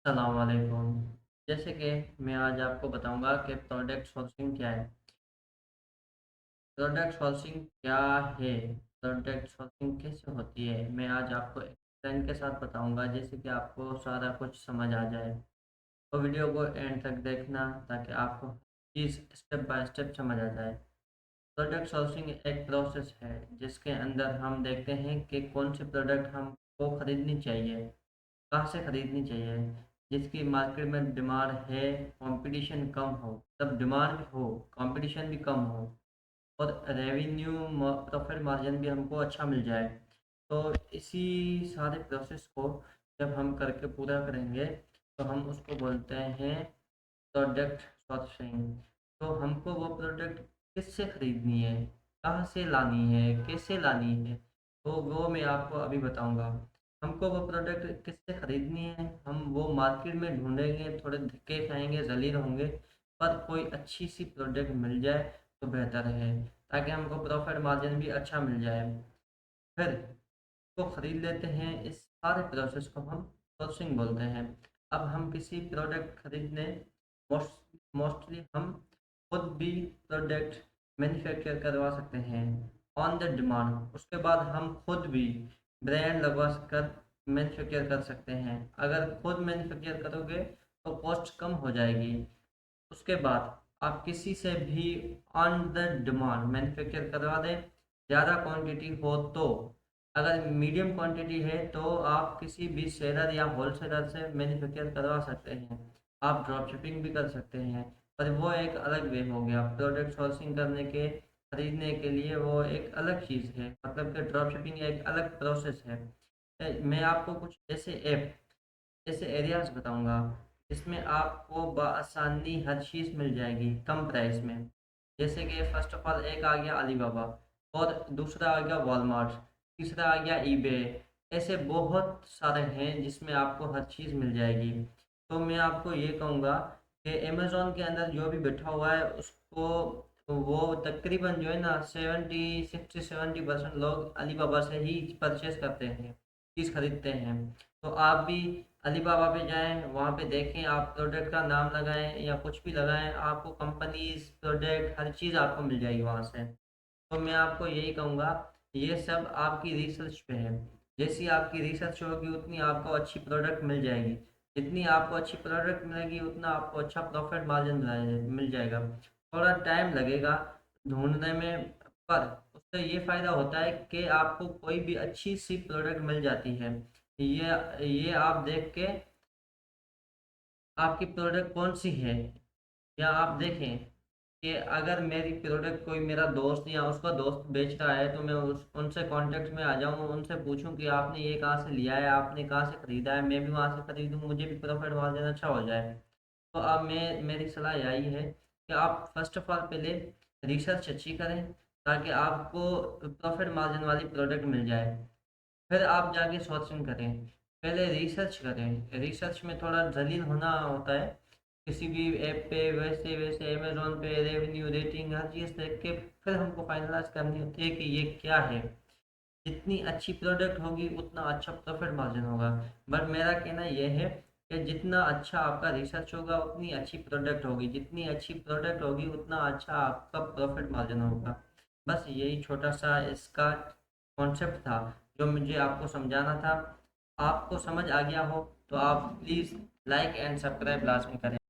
अस्सलाम वालेकुम। जैसे कि मैं आज आपको बताऊंगा कि प्रोडक्ट सोर्सिंग क्या है। प्रोडक्ट सोर्सिंग क्या है, प्रोडक्ट सोर्सिंग कैसे होती है, मैं आज आपको एक्सप्लेन के साथ बताऊंगा जिससे कि आपको सारा कुछ समझ आ जाए। तो वीडियो को एंड तक देखना ताकि आपको चीज़ स्टेप बाय स्टेप समझ आ जाए। प्रोडक्ट सोर्सिंग एक प्रोसेस है जिसके अंदर हम देखते हैं कि कौन से प्रोडक्ट हमको खरीदनी चाहिए, कहाँ से खरीदनी चाहिए, जिसकी मार्केट में डिमांड है, कंपटीशन कम हो, तब डिमांड भी हो, कंपटीशन भी कम हो और रेवेन्यू प्रॉफिट मार्जिन भी हमको अच्छा मिल जाए। तो इसी सारे प्रोसेस को जब हम करके पूरा करेंगे तो हम उसको बोलते हैं प्रोडक्ट सोर्सिंग। तो हमको वो प्रोडक्ट किससे खरीदनी है, कहाँ से लानी है, कैसे लानी है, तो वो मैं आपको अभी बताऊंगा। हमको वो प्रोडक्ट किससे खरीदनी है, हम वो मार्केट में ढूंढेंगे, थोड़े धक्के खाएंगे, जलील होंगे, पर कोई अच्छी सी प्रोडक्ट मिल जाए तो बेहतर है ताकि हमको प्रॉफिट मार्जिन भी अच्छा मिल जाए। फिर को खरीद लेते हैं। इस सारे प्रोसेस को हम सोर्सिंग बोलते हैं। अब हम किसी प्रोडक्ट खरीदने, मोस्टली हम खुद भी प्रोडक्ट मैन्युफैक्चर करवा सकते हैं ऑन द डिमांड। उसके बाद हम खुद भी ब्रांड लगवा कर मैन्युफैक्चर कर सकते हैं। अगर खुद मैन्युफैक्चर करोगे तो कॉस्ट कम हो जाएगी। उसके बाद आप किसी से भी ऑन द डिमांड मैन्युफैक्चर करवा दें, ज़्यादा क्वांटिटी हो तो। अगर मीडियम क्वांटिटी है तो आप किसी भी सेलर या होलसेलर से मैन्युफैक्चर करवा सकते हैं। आप ड्रॉप शिपिंग भी कर सकते हैं, पर वो एक अलग वे हो गया। प्रोडक्ट सोर्सिंग करने के, खरीदने के लिए वो एक अलग चीज़ है, मतलब कि ड्रॉप शिपिंग एक अलग प्रोसेस है। मैं आपको कुछ ऐसे एरियाज बताऊंगा जिसमें आपको बआसानी हर चीज़ मिल जाएगी कम प्राइस में। जैसे कि फर्स्ट ऑफ ऑल एक आ गया अलीबाबा, और दूसरा आ गया वॉलमार्ट, तीसरा आ गया ईबे। ऐसे बहुत सारे हैं जिसमें आपको हर चीज़ मिल जाएगी। तो मैं आपको ये कहूँगा कि अमेज़ोन के अंदर जो भी बैठा हुआ है उसको, वो तकरीबन जो है ना 70 60 70% लोग अलीबाबा से ही परचेज करते हैं, चीज़ खरीदते हैं। तो आप भी अलीबाबा पे जाएँ, वहाँ पे देखें, आप प्रोडक्ट का नाम लगाएँ या कुछ भी लगाएँ, आपको कंपनीज़, प्रोडक्ट, हर चीज़ आपको मिल जाएगी वहाँ से। तो मैं आपको यही कहूँगा, ये सब आपकी रिसर्च पे है। जैसी आपकी रिसर्च होगी उतनी आपको अच्छी प्रोडक्ट मिल जाएगी। जितनी आपको अच्छी प्रोडक्ट मिलेगी उतना आपको अच्छा प्रॉफिट मार्जिन मिल जाएगा। थोड़ा टाइम लगेगा ढूँढने में, पर उससे ये फ़ायदा होता है कि आपको कोई भी अच्छी सी प्रोडक्ट मिल जाती है। ये आप देख के आपकी प्रोडक्ट कौन सी है, या आप देखें कि अगर मेरी प्रोडक्ट कोई मेरा दोस्त या उसका दोस्त बेच रहा है तो मैं उस उनसे कांटेक्ट में आ जाऊँ, उनसे पूछूं कि आपने ये कहाँ से लिया है, आपने कहाँ से ख़रीदा है, मैं भी वहाँ से ख़रीदूँ, मुझे भी प्रॉफिट मार्जिन अच्छा हो जाए। तो अब मेरी सलाह यही है कि आप फर्स्ट ऑफ ऑल पहले रिसर्च अच्छी करें ताकि आपको प्रॉफिट मार्जिन वाली प्रोडक्ट मिल जाए। फिर आप जाके सोर्सिंग करें। पहले रिसर्च करें, रिसर्च में थोड़ा जलील होना होता है। किसी भी ऐप पे वैसे वैसे अमेज़न पे रेवेन्यू, रेटिंग, हर चीज़ देख के फिर हमको फाइनलाइज़ करनी होती है कि ये क्या है। जितनी अच्छी प्रोडक्ट होगी उतना अच्छा प्रॉफिट मार्जिन होगा। बट मेरा कहना यह है कि जितना अच्छा आपका रिसर्च होगा उतनी अच्छी प्रोडक्ट होगी, जितनी अच्छी प्रोडक्ट होगी उतना अच्छा आपका प्रॉफिट मार्जिन होगा। बस यही छोटा सा इसका कॉन्सेप्ट था जो मुझे आपको समझाना था। आपको समझ आ गया हो तो आप प्लीज़ लाइक एंड सब्सक्राइब लाजमी करें।